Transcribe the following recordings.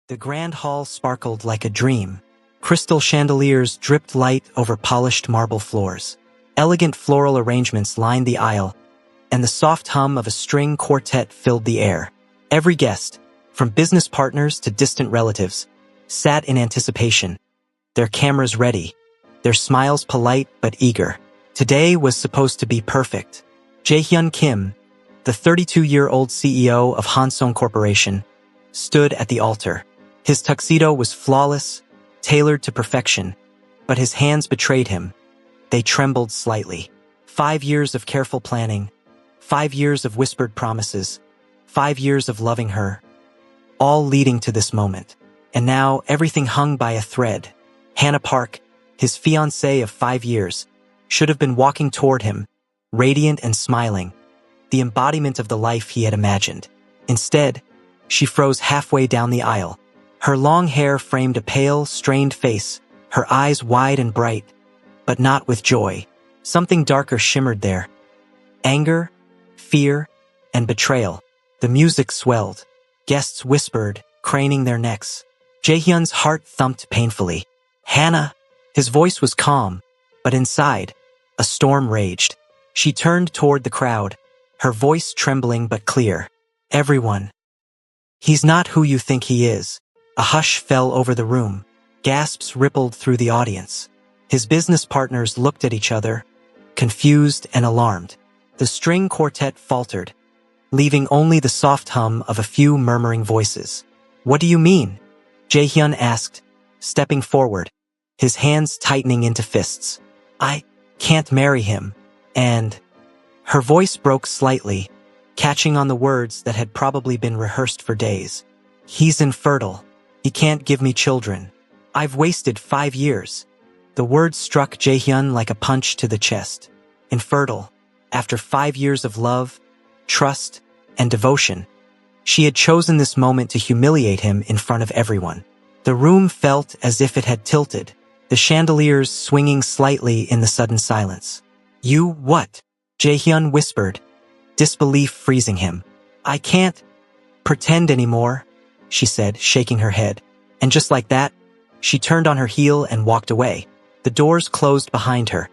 The grand hall sparkled like a dream. Crystal chandeliers dripped light over polished marble floors. Elegant floral arrangements lined the aisle, and the soft hum of a string quartet filled the air. Every guest, from business partners to distant relatives, sat in anticipation, their cameras ready, their smiles polite but eager. Today was supposed to be perfect. Jae-hyun Kim, the 32-year-old CEO of Hansong Corporation, stood at the altar. His tuxedo was flawless, tailored to perfection, but his hands betrayed him. They trembled slightly. 5 years of careful planning, 5 years of whispered promises, 5 years of loving her, all leading to this moment. And now everything hung by a thread. Hannah Park, his fiancée of 5 years, should have been walking toward him, radiant and smiling, the embodiment of the life he had imagined. Instead, she froze halfway down the aisle. Her long hair framed a pale, strained face, her eyes wide and bright, but not with joy. Something darker shimmered there. Anger, fear, and betrayal. The music swelled. Guests whispered, craning their necks. Jaehyun's heart thumped painfully. Hannah! His voice was calm, but inside, a storm raged. She turned toward the crowd, her voice trembling but clear. Everyone. He's not who you think he is. A hush fell over the room. Gasps rippled through the audience. His business partners looked at each other, confused and alarmed. The string quartet faltered, leaving only the soft hum of a few murmuring voices. What do you mean? Jaehyun asked, stepping forward, his hands tightening into fists. I can't marry him, and... Her voice broke slightly, catching on the words that had probably been rehearsed for days. He's infertile. He can't give me children. I've wasted 5 years. The words struck Jaehyun like a punch to the chest. Infertile. After 5 years of love, trust, and devotion, she had chosen this moment to humiliate him in front of everyone. The room felt as if it had tilted, the chandeliers swinging slightly in the sudden silence. You what? Jaehyun whispered, disbelief freezing him. I can't pretend anymore, she said, shaking her head. And just like that, she turned on her heel and walked away. The doors closed behind her,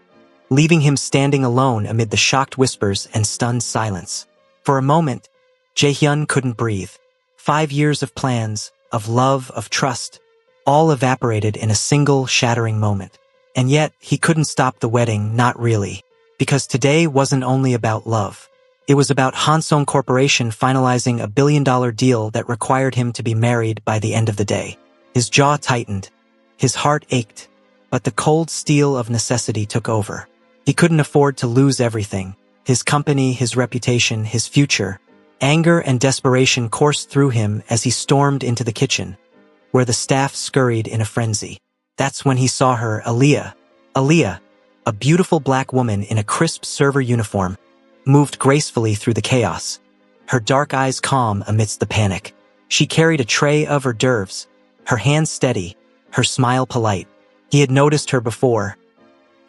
leaving him standing alone amid the shocked whispers and stunned silence. For a moment, Jaehyun couldn't breathe. 5 years of plans, of love, of trust, all evaporated in a single shattering moment. And yet, he couldn't stop the wedding, not really. Because today wasn't only about love. It was about Hansong Corporation finalizing a billion-dollar deal that required him to be married by the end of the day. His jaw tightened. His heart ached. But the cold steel of necessity took over. He couldn't afford to lose everything. His company, his reputation, his future. Anger and desperation coursed through him as he stormed into the kitchen, where the staff scurried in a frenzy. That's when he saw her, Aaliyah, a beautiful black woman in a crisp server uniform, moved gracefully through the chaos, her dark eyes calm amidst the panic. She carried a tray of hors d'oeuvres, her hands steady, her smile polite. He had noticed her before.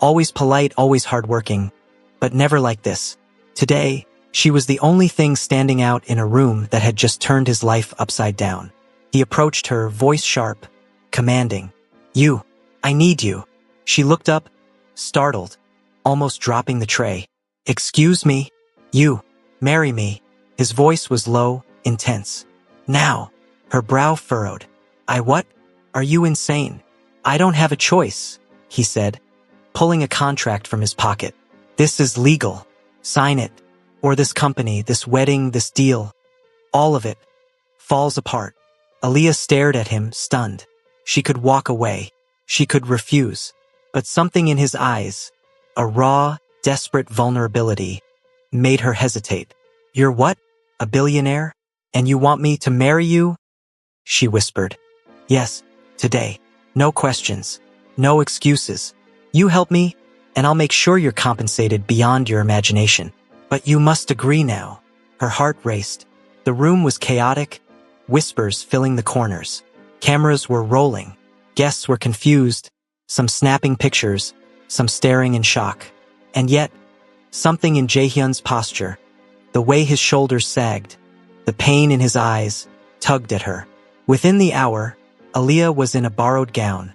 Always polite, always hardworking, but never like this. Today, she was the only thing standing out in a room that had just turned his life upside down. He approached her, voice sharp, commanding. You, I need you. She looked up, startled, almost dropping the tray. Excuse me? You, marry me. His voice was low, intense. Now, her brow furrowed. I what? Are you insane? I don't have a choice, he said, pulling a contract from his pocket. This is legal. Sign it. Or this company, this wedding, this deal, all of it, falls apart. Aaliyah stared at him, stunned. She could walk away. She could refuse. But something in his eyes, a raw, desperate vulnerability, made her hesitate. You're what? A billionaire? And you want me to marry you? She whispered. Yes, today. No questions. No excuses. You help me, and I'll make sure you're compensated beyond your imagination. But you must agree now. Her heart raced. The room was chaotic, whispers filling the corners. Cameras were rolling. Guests were confused, some snapping pictures, some staring in shock. And yet, something in Jaehyun's posture, the way his shoulders sagged, the pain in his eyes, tugged at her. Within the hour, Aaliyah was in a borrowed gown,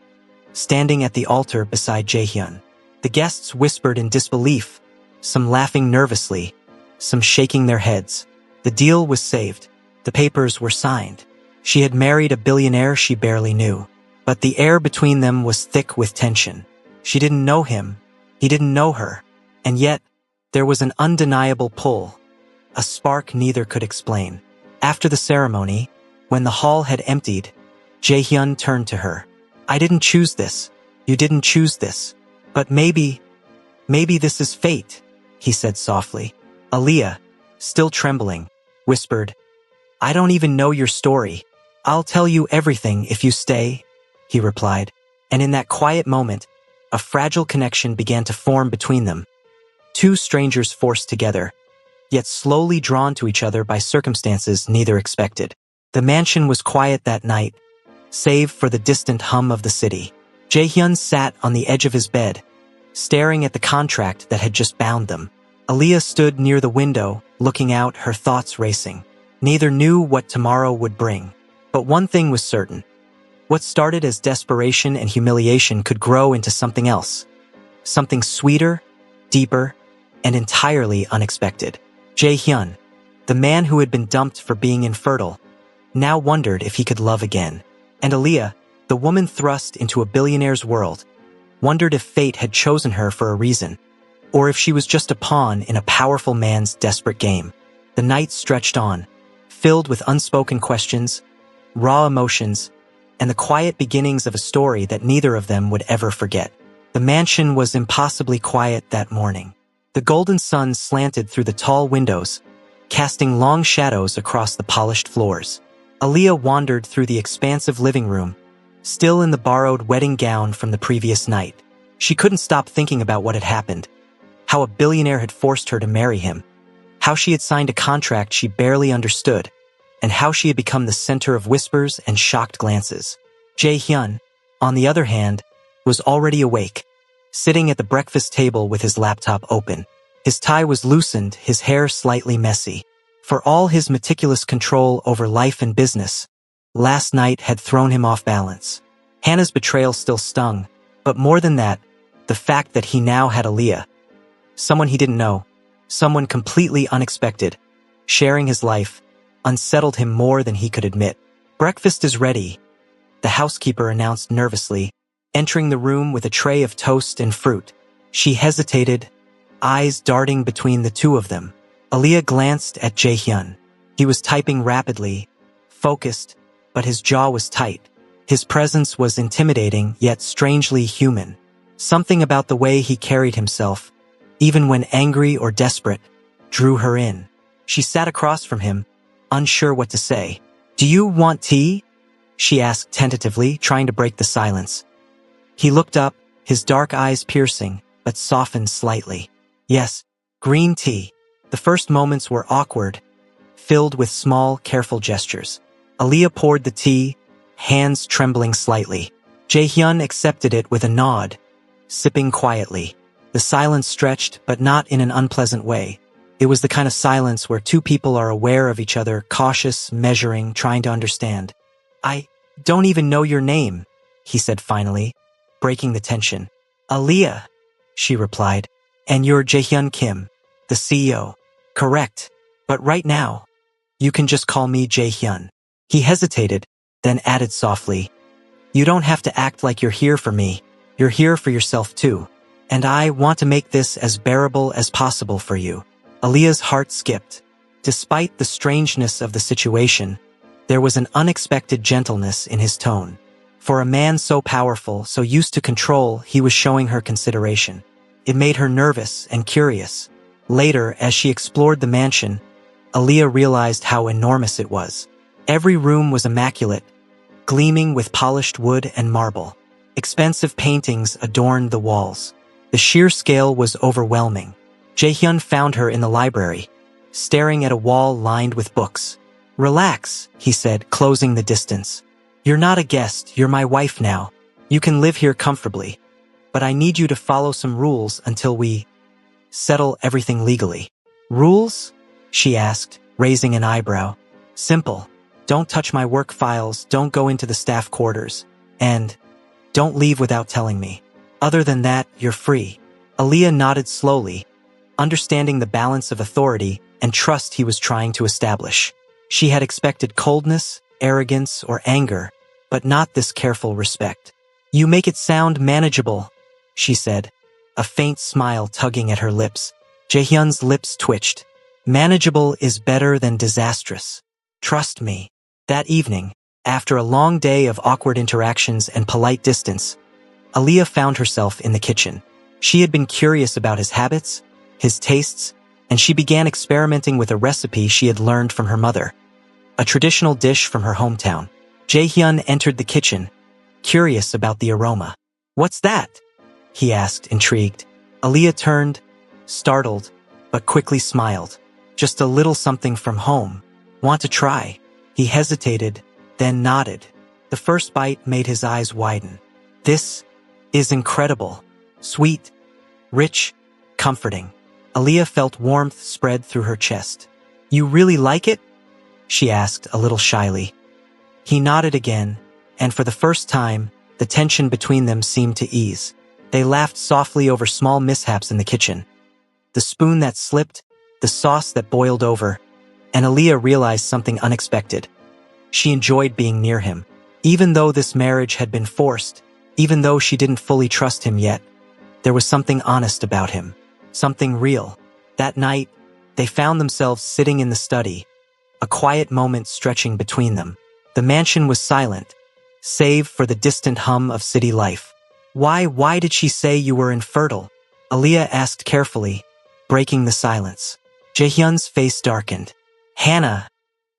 standing at the altar beside Jaehyun. The guests whispered in disbelief, some laughing nervously, some shaking their heads. The deal was saved. The papers were signed. She had married a billionaire she barely knew. But the air between them was thick with tension. She didn't know him. He didn't know her. And yet, there was an undeniable pull, a spark neither could explain. After the ceremony, when the hall had emptied, Jaehyun turned to her. "I didn't choose this. You didn't choose this. But maybe this is fate," he said softly. Aaliyah, still trembling, whispered, "I don't even know your story. I'll tell you everything if you stay," he replied. And in that quiet moment, a fragile connection began to form between them. Two strangers forced together, yet slowly drawn to each other by circumstances neither expected. The mansion was quiet that night, save for the distant hum of the city. Jaehyun sat on the edge of his bed, staring at the contract that had just bound them. Aaliyah stood near the window, looking out, her thoughts racing. Neither knew what tomorrow would bring. But one thing was certain. What started as desperation and humiliation could grow into something else. Something sweeter, deeper, and entirely unexpected. Jaehyun, the man who had been dumped for being infertile, now wondered if he could love again. And Aaliyah, the woman thrust into a billionaire's world, wondered if fate had chosen her for a reason, or if she was just a pawn in a powerful man's desperate game. The night stretched on, filled with unspoken questions, raw emotions, and the quiet beginnings of a story that neither of them would ever forget. The mansion was impossibly quiet that morning. The golden sun slanted through the tall windows, casting long shadows across the polished floors. Aaliyah wandered through the expansive living room, still in the borrowed wedding gown from the previous night. She couldn't stop thinking about what had happened, how a billionaire had forced her to marry him, how she had signed a contract she barely understood, and how she had become the center of whispers and shocked glances. Jaehyun, on the other hand, was already awake, sitting at the breakfast table with his laptop open. His tie was loosened, his hair slightly messy. For all his meticulous control over life and business, last night had thrown him off balance. Hannah's betrayal still stung, but more than that, the fact that he now had Aaliyah, someone he didn't know, someone completely unexpected, sharing his life, unsettled him more than he could admit. "Breakfast is ready," the housekeeper announced nervously, entering the room with a tray of toast and fruit. She hesitated, eyes darting between the two of them. Aaliyah glanced at Jaehyun. He was typing rapidly, focused, but his jaw was tight. His presence was intimidating yet strangely human. Something about the way he carried himself, even when angry or desperate, drew her in. She sat across from him, unsure what to say. "Do you want tea?" she asked tentatively, trying to break the silence. He looked up, his dark eyes piercing, but softened slightly. "Yes, green tea." The first moments were awkward, filled with small, careful gestures. Aaliyah poured the tea, hands trembling slightly. Jaehyun accepted it with a nod, sipping quietly. The silence stretched, but not in an unpleasant way. It was the kind of silence where two people are aware of each other, cautious, measuring, trying to understand. "I don't even know your name," he said finally, breaking the tension. "Aaliyah," she replied. "And you're Jaehyun Kim, the CEO." "Correct. But right now, you can just call me Jaehyun." He hesitated, then added softly, "You don't have to act like you're here for me. You're here for yourself too. And I want to make this as bearable as possible for you." Aaliyah's heart skipped. Despite the strangeness of the situation, there was an unexpected gentleness in his tone. For a man so powerful, so used to control, he was showing her consideration. It made her nervous and curious. Later, as she explored the mansion, Aaliyah realized how enormous it was. Every room was immaculate, gleaming with polished wood and marble. Expensive paintings adorned the walls. The sheer scale was overwhelming. Jaehyun found her in the library, staring at a wall lined with books. "Relax," he said, closing the distance. "You're not a guest, you're my wife now. You can live here comfortably. But I need you to follow some rules until we settle everything legally." "Rules?" she asked, raising an eyebrow. "Simple. Don't touch my work files, don't go into the staff quarters, and don't leave without telling me. Other than that, you're free." Aaliyah nodded slowly, understanding the balance of authority and trust he was trying to establish. She had expected coldness, arrogance, or anger, but not this careful respect. "You make it sound manageable," she said, a faint smile tugging at her lips. Jaehyun's lips twitched. "Manageable is better than disastrous. Trust me." That evening, after a long day of awkward interactions and polite distance, Aaliyah found herself in the kitchen. She had been curious about his habits, his tastes, and she began experimenting with a recipe she had learned from her mother, a traditional dish from her hometown. Jaehyun entered the kitchen, curious about the aroma. "What's that?" he asked, intrigued. Aaliyah turned, startled, but quickly smiled. "Just a little something from home. Want to try?" He hesitated, then nodded. The first bite made his eyes widen. "This is incredible. Sweet, rich, comforting." Aaliyah felt warmth spread through her chest. "You really like it?" she asked a little shyly. He nodded again, and for the first time, the tension between them seemed to ease. They laughed softly over small mishaps in the kitchen. The spoon that slipped, the sauce that boiled over, and Aaliyah realized something unexpected. She enjoyed being near him. Even though this marriage had been forced, even though she didn't fully trust him yet, there was something honest about him, something real. That night, they found themselves sitting in the study, a quiet moment stretching between them. The mansion was silent, save for the distant hum of city life. Why did she say you were infertile?" Aaliyah asked carefully, breaking the silence. Jaehyun's face darkened. "Hannah,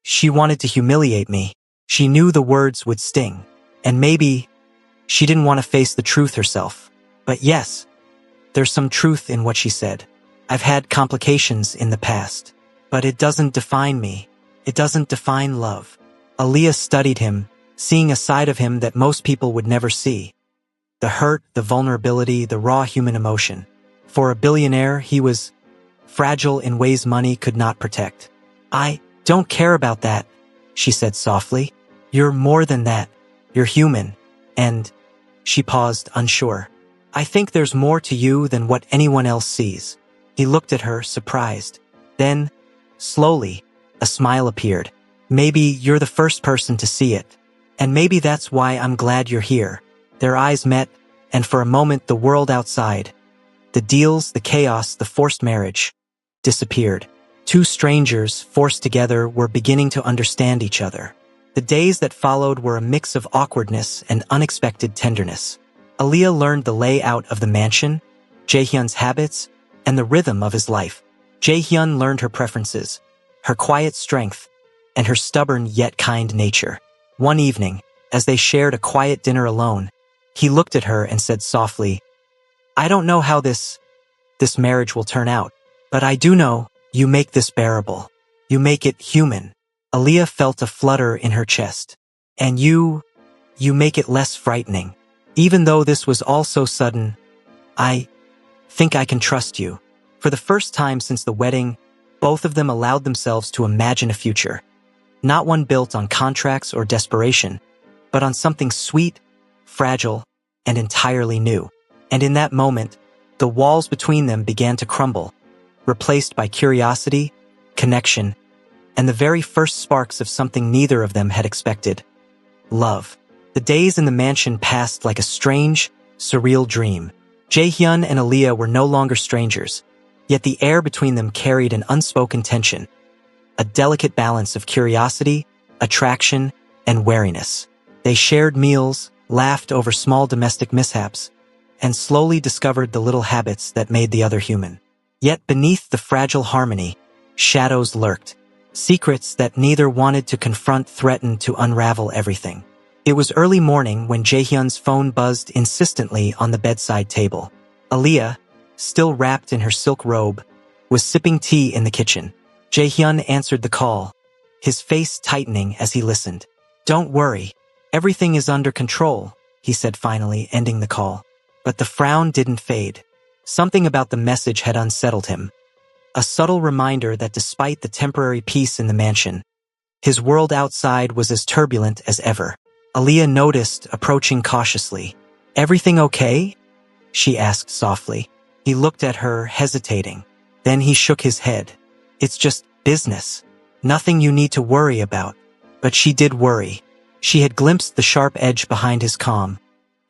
she wanted to humiliate me. She knew the words would sting. And maybe she didn't want to face the truth herself. But yes, there's some truth in what she said. I've had complications in the past. But it doesn't define me. It doesn't define love." Aaliyah studied him, seeing a side of him that most people would never see. The hurt, the vulnerability, the raw human emotion. For a billionaire, he was fragile in ways money could not protect. "I don't care about that," she said softly. "You're more than that. You're human. And..." She paused, unsure. "I think there's more to you than what anyone else sees." He looked at her, surprised. Then, slowly, a smile appeared. "Maybe you're the first person to see it. And maybe that's why I'm glad you're here." Their eyes met, and for a moment the world outside, the deals, the chaos, the forced marriage, disappeared. Two strangers, forced together, were beginning to understand each other. The days that followed were a mix of awkwardness and unexpected tenderness. Aaliyah learned the layout of the mansion, Jaehyun's habits, and the rhythm of his life. Jaehyun learned her preferences, her quiet strength, and her stubborn yet kind nature. One evening, as they shared a quiet dinner alone, he looked at her and said softly, "I don't know how this marriage will turn out, but I do know you make this bearable. You make it human." Aaliyah felt a flutter in her chest. "And you make it less frightening. Even though this was all so sudden, I think I can trust you." For the first time since the wedding, both of them allowed themselves to imagine a future. Not one built on contracts or desperation, but on something sweet, fragile, and entirely new. And in that moment, the walls between them began to crumble, replaced by curiosity, connection, and the very first sparks of something neither of them had expected: love. The days in the mansion passed like a strange, surreal dream. Jaehyun and Aaliyah were no longer strangers, yet the air between them carried an unspoken tension, a delicate balance of curiosity, attraction, and wariness. They shared meals, laughed over small domestic mishaps, and slowly discovered the little habits that made the other human. Yet beneath the fragile harmony, shadows lurked. Secrets that neither wanted to confront threatened to unravel everything. It was early morning when Jaehyun's phone buzzed insistently on the bedside table. Aaliyah, still wrapped in her silk robe, was sipping tea in the kitchen. Jaehyun answered the call, his face tightening as he listened. "Don't worry, everything is under control," he said finally, ending the call. But the frown didn't fade. Something about the message had unsettled him. A subtle reminder that despite the temporary peace in the mansion, His world outside was as turbulent as ever. Aaliyah noticed, approaching cautiously. "Everything okay?" she asked softly. He looked at her, hesitating. Then he shook his head. "It's just business. Nothing you need to worry about." But she did worry. She had glimpsed the sharp edge behind his calm,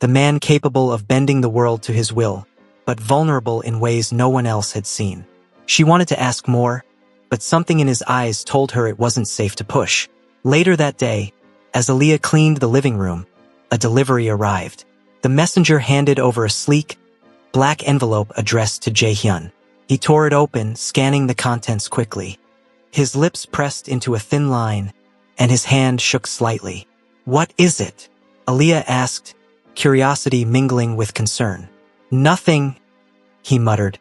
the man capable of bending the world to his will, but vulnerable in ways no one else had seen. She wanted to ask more, but something in his eyes told her it wasn't safe to push. Later that day, as Aaliyah cleaned the living room, a delivery arrived. The messenger handed over a sleek, black envelope addressed to Jae-hyun. He tore it open, scanning the contents quickly. His lips pressed into a thin line, and his hand shook slightly. "What is it?" Aaliyah asked, curiosity mingling with concern. "Nothing," he muttered,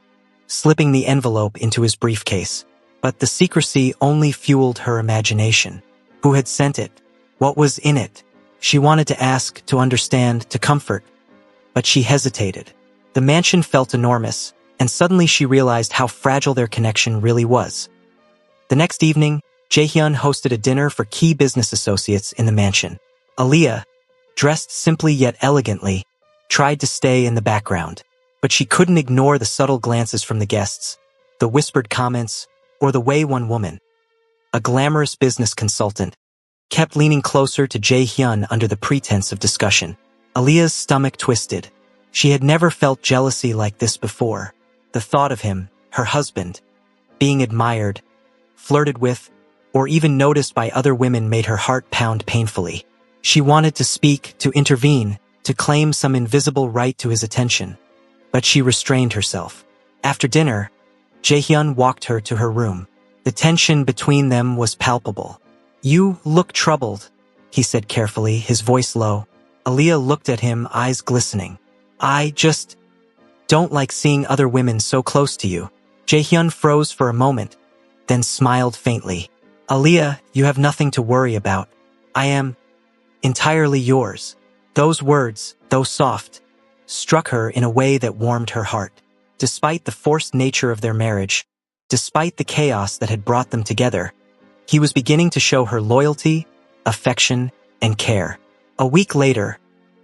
slipping the envelope into his briefcase. But the secrecy only fueled her imagination. Who had sent it? What was in it? She wanted to ask, to understand, to comfort. But she hesitated. The mansion felt enormous, and suddenly she realized how fragile their connection really was. The next evening, Jae-hyun hosted a dinner for key business associates in the mansion. Aaliyah, dressed simply yet elegantly, tried to stay in the background. But she couldn't ignore the subtle glances from the guests, the whispered comments, or the way one woman, a glamorous business consultant, kept leaning closer to Jae-hyun under the pretense of discussion. Aaliyah's stomach twisted. She had never felt jealousy like this before. The thought of him, her husband, being admired, flirted with, or even noticed by other women made her heart pound painfully. She wanted to speak, to intervene, to claim some invisible right to his attention. But she restrained herself. After dinner, Jae-hyun walked her to her room. The tension between them was palpable. "You look troubled," he said carefully, his voice low. Aaliyah looked at him, eyes glistening. "I just don't like seeing other women so close to you." Jae-hyun froze for a moment, then smiled faintly. "Aaliyah, you have nothing to worry about. I am entirely yours." Those words, though soft, struck her in a way that warmed her heart. Despite the forced nature of their marriage, despite the chaos that had brought them together, he was beginning to show her loyalty, affection, and care. A week later,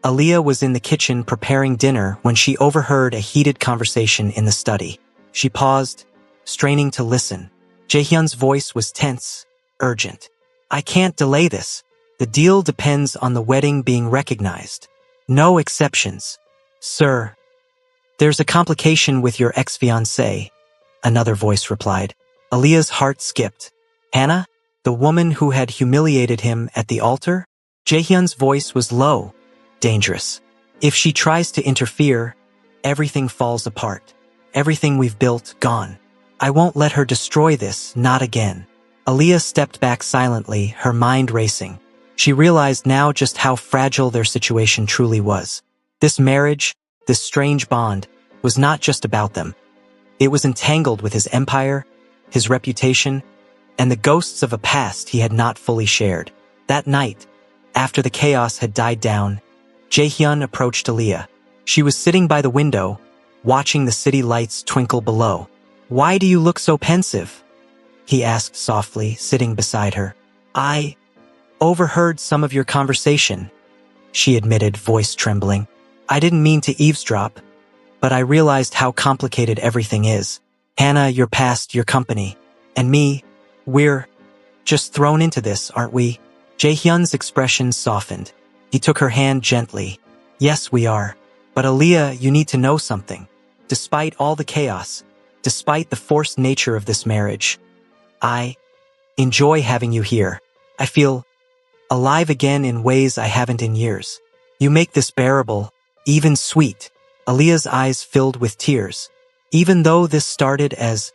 Aaliyah was in the kitchen preparing dinner when she overheard a heated conversation in the study. She paused, straining to listen. Jae-hyun's voice was tense, urgent. "I can't delay this. The deal depends on the wedding being recognized. No exceptions. Sir, there's a complication with your ex-fiancée," another voice replied. Aaliyah's heart skipped. Hannah, the woman who had humiliated him at the altar? Jae-hyun's voice was low, dangerous. "If she tries to interfere, everything falls apart. Everything we've built, gone. I won't let her destroy this, not again." Aaliyah stepped back silently, her mind racing. She realized now just how fragile their situation truly was. This marriage, this strange bond, was not just about them. It was entangled with his empire, his reputation, and the ghosts of a past he had not fully shared. That night, after the chaos had died down, Jae-hyun approached Aaliyah. She was sitting by the window, watching the city lights twinkle below. "Why do you look so pensive?" he asked softly, sitting beside her. "I overheard some of your conversation," she admitted, voice trembling. "I didn't mean to eavesdrop, but I realized how complicated everything is. Hannah, your past, your company, and me, we're just thrown into this, aren't we?" Jae-hyun's expression softened. He took her hand gently. "Yes, we are. But Aaliyah, you need to know something. Despite all the chaos, despite the forced nature of this marriage, I enjoy having you here. I feel alive again in ways I haven't in years. You make this bearable, even sweet." Aaliyah's eyes filled with tears. "Even though this started as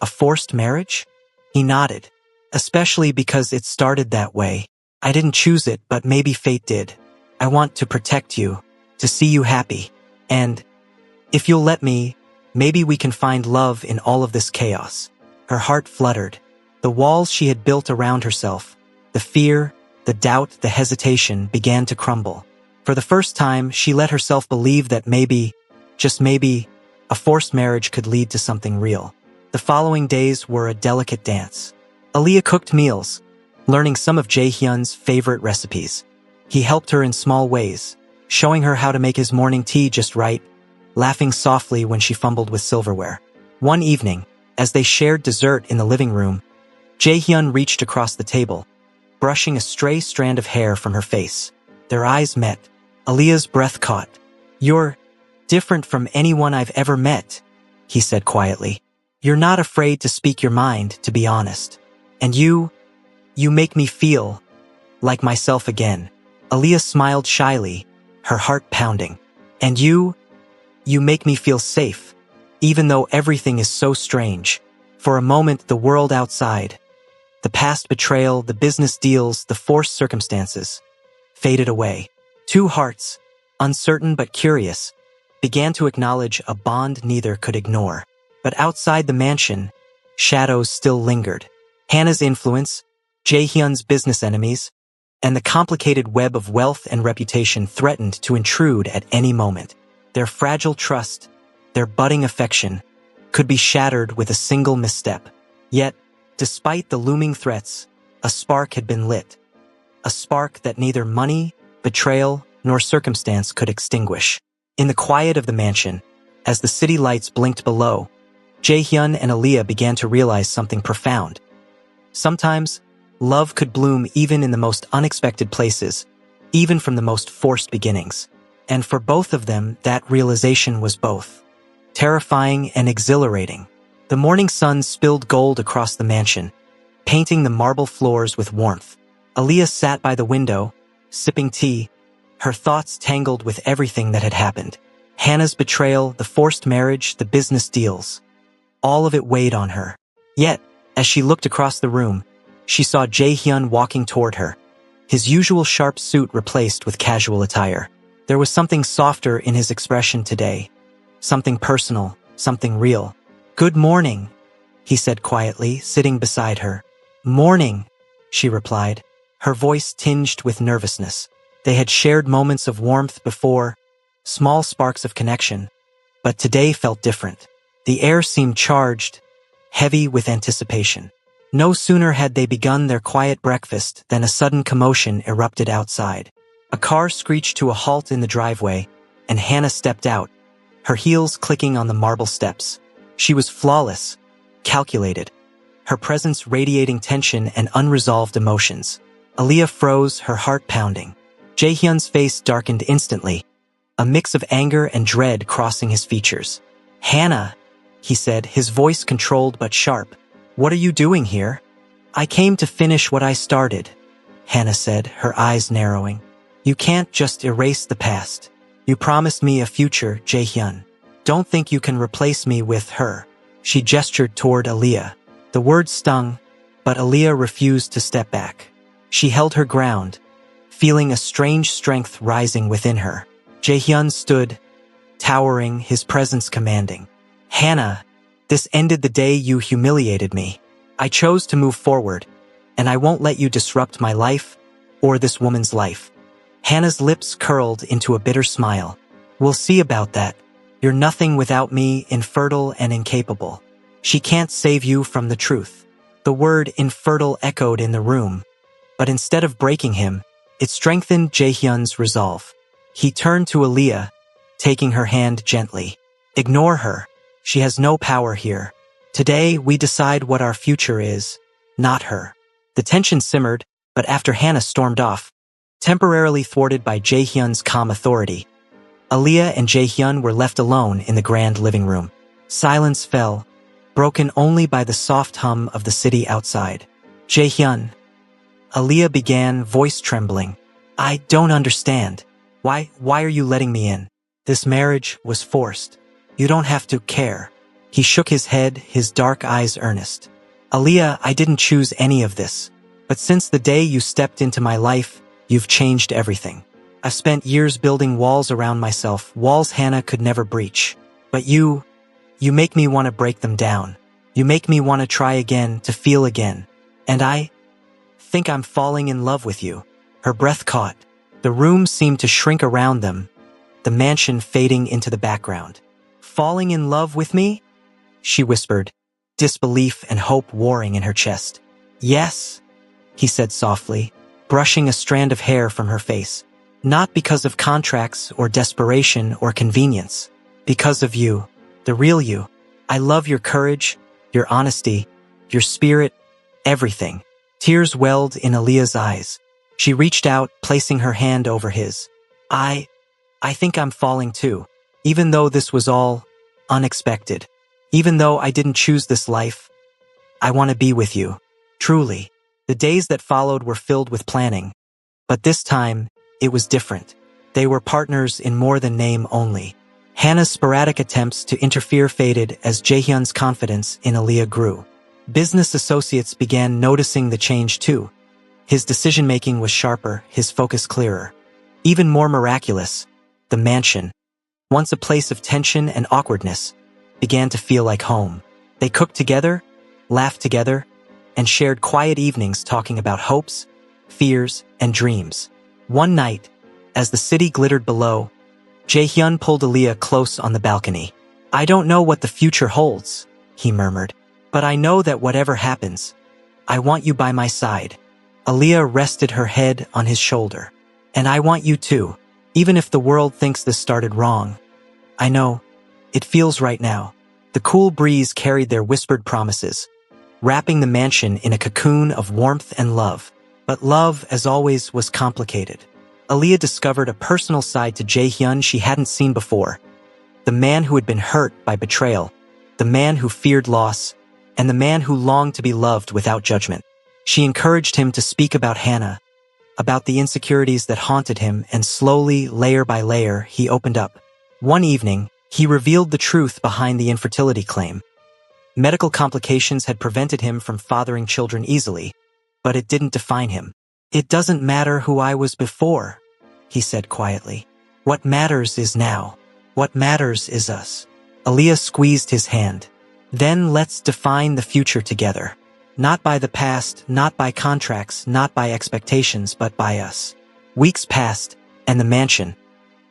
a forced marriage?" He nodded. "Especially because it started that way. I didn't choose it, but maybe fate did. I want to protect you, to see you happy. And if you'll let me, maybe we can find love in all of this chaos." Her heart fluttered. The walls she had built around herself, the fear, the doubt, the hesitation, began to crumble. For the first time, she let herself believe that maybe, just maybe, a forced marriage could lead to something real. The following days were a delicate dance. Aaliyah cooked meals, learning some of Jae-hyun's favorite recipes. He helped her in small ways, showing her how to make his morning tea just right, laughing softly when she fumbled with silverware. One evening, as they shared dessert in the living room, Jae-hyun reached across the table, brushing a stray strand of hair from her face. Their eyes met. Aaliyah's breath caught. "You're different from anyone I've ever met," he said quietly. "You're not afraid to speak your mind, to be honest. And you make me feel like myself again." Aaliyah smiled shyly, her heart pounding. "And you make me feel safe, even though everything is so strange." For a moment, the world outside, the past betrayal, the business deals, the forced circumstances, faded away. Two hearts, uncertain but curious, began to acknowledge a bond neither could ignore. But outside the mansion, shadows still lingered. Hannah's influence, Jae-hyun's business enemies, and the complicated web of wealth and reputation threatened to intrude at any moment. Their fragile trust, their budding affection, could be shattered with a single misstep. Yet, despite the looming threats, a spark had been lit. A spark that neither money, betrayal, nor circumstance could extinguish. In the quiet of the mansion, as the city lights blinked below, Jae-hyun and Aaliyah began to realize something profound. Sometimes, love could bloom even in the most unexpected places, even from the most forced beginnings. And for both of them, that realization was both terrifying and exhilarating. The morning sun spilled gold across the mansion, painting the marble floors with warmth. Aaliyah sat by the window, sipping tea, her thoughts tangled with everything that had happened. Hannah's betrayal, the forced marriage, the business deals. All of it weighed on her. Yet, as she looked across the room, she saw Jae-hyun walking toward her, his usual sharp suit replaced with casual attire. There was something softer in his expression today, something personal, something real. "Good morning," he said quietly, sitting beside her. "Morning," she replied, her voice tinged with nervousness. They had shared moments of warmth before, small sparks of connection, but today felt different. The air seemed charged, heavy with anticipation. No sooner had they begun their quiet breakfast than a sudden commotion erupted outside. A car screeched to a halt in the driveway, and Hannah stepped out, her heels clicking on the marble steps. She was flawless, calculated, her presence radiating tension and unresolved emotions. Aaliyah froze, her heart pounding. Jae-hyun's face darkened instantly, a mix of anger and dread crossing his features. "Hannah," he said, his voice controlled but sharp. "What are you doing here?" "I came to finish what I started," Hannah said, her eyes narrowing. "You can't just erase the past. You promised me a future, Jae-hyun. Don't think you can replace me with her." She gestured toward Aaliyah. The words stung, but Aaliyah refused to step back. She held her ground, feeling a strange strength rising within her. Jae-hyun stood, towering, his presence commanding. "Hannah, this ended the day you humiliated me. I chose to move forward, and I won't let you disrupt my life or this woman's life." Hannah's lips curled into a bitter smile. "We'll see about that. You're nothing without me, infertile and incapable. She can't save you from the truth." The word infertile echoed in the room, but instead of breaking him, it strengthened Jae-hyun's resolve. He turned to Aaliyah, taking her hand gently. "Ignore her. She has no power here. Today, we decide what our future is, not her." The tension simmered, but after Hannah stormed off, temporarily thwarted by Jae-hyun's calm authority, Aaliyah and Jae-hyun were left alone in the grand living room. Silence fell, broken only by the soft hum of the city outside. "Jae-hyun," Aaliyah began, voice trembling. "I don't understand. Why are you letting me in? This marriage was forced. You don't have to care." He shook his head, his dark eyes earnest. "Aaliyah, I didn't choose any of this. But since the day you stepped into my life, you've changed everything. I've spent years building walls around myself, walls Hannah could never breach. But you make me want to break them down. You make me want to try again, to feel again. And I think I'm falling in love with you." Her breath caught. The room seemed to shrink around them, the mansion fading into the background. "Falling in love with me?" she whispered, disbelief and hope warring in her chest. "Yes," he said softly, brushing a strand of hair from her face. Not because of contracts or desperation or convenience. Because of you, the real you. I love your courage, your honesty, your spirit, everything. Tears welled in Aaliyah's eyes. She reached out, placing her hand over his. I think I'm falling too. Even though this was all unexpected. Even though I didn't choose this life, I want to be with you. Truly. The days that followed were filled with planning. But this time, it was different. They were partners in more than name only. Hannah's sporadic attempts to interfere faded as Jaehyun's confidence in Aaliyah grew. Business associates began noticing the change too. His decision-making was sharper, his focus clearer. Even more miraculous, the mansion, once a place of tension and awkwardness, began to feel like home. They cooked together, laughed together, and shared quiet evenings talking about hopes, fears, and dreams. One night, as the city glittered below, Jaehyun pulled Aaliyah close on the balcony. I don't know what the future holds, he murmured, but I know that whatever happens, I want you by my side. Aaliyah rested her head on his shoulder. And I want you too, even if the world thinks this started wrong. I know, it feels right now. The cool breeze carried their whispered promises, wrapping the mansion in a cocoon of warmth and love. But love, as always, was complicated. Aaliyah discovered a personal side to Jaehyun she hadn't seen before. The man who had been hurt by betrayal, the man who feared loss, and the man who longed to be loved without judgment. She encouraged him to speak about Hannah, about the insecurities that haunted him, and slowly, layer by layer, he opened up. One evening, he revealed the truth behind the infertility claim. Medical complications had prevented him from fathering children easily, but it didn't define him. It doesn't matter who I was before, he said quietly. What matters is now. What matters is us. Aaliyah squeezed his hand. Then let's define the future together. Not by the past, not by contracts, not by expectations, but by us. Weeks passed, and the mansion,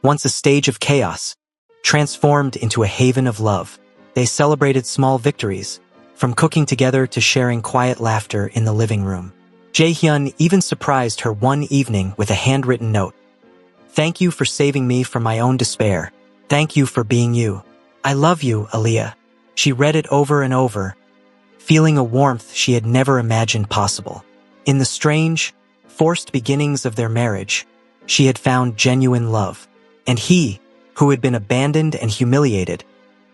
once a stage of chaos, transformed into a haven of love. They celebrated small victories, from cooking together to sharing quiet laughter in the living room. Jaehyun even surprised her one evening with a handwritten note. Thank you for saving me from my own despair. Thank you for being you. I love you, Aaliyah. She read it over and over, feeling a warmth she had never imagined possible. In the strange, forced beginnings of their marriage, she had found genuine love. And he, who had been abandoned and humiliated,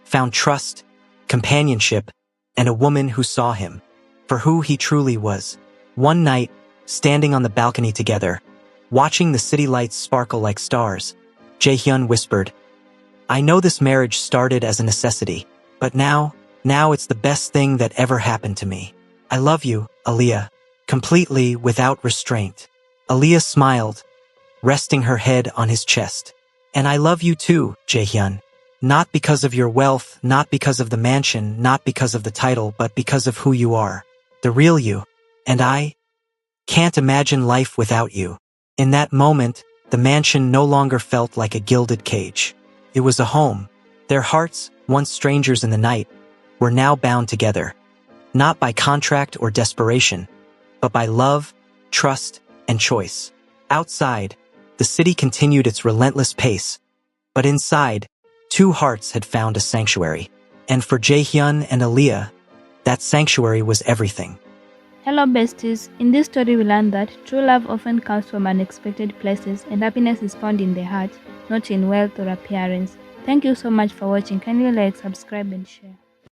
found trust, companionship, and a woman who saw him for who he truly was. One night, standing on the balcony together, watching the city lights sparkle like stars, Jaehyun whispered, I know this marriage started as a necessity, but now it's the best thing that ever happened to me. I love you, Aaliyah, completely without restraint. Aaliyah smiled, resting her head on his chest. And I love you too, Jaehyun. Not because of your wealth, not because of the mansion, not because of the title, but because of who you are. The real you. And I can't imagine life without you. In that moment, the mansion no longer felt like a gilded cage. It was a home. Their hearts, once strangers in the night, were now bound together, not by contract or desperation, but by love, trust, and choice. Outside, the city continued its relentless pace, but inside, two hearts had found a sanctuary. And for Jaehyun and Aaliyah, that sanctuary was everything. Hello besties, in this story we learn that true love often comes from unexpected places and happiness is found in the heart, not in wealth or appearance. Thank you so much for watching. Kindly like, subscribe and share.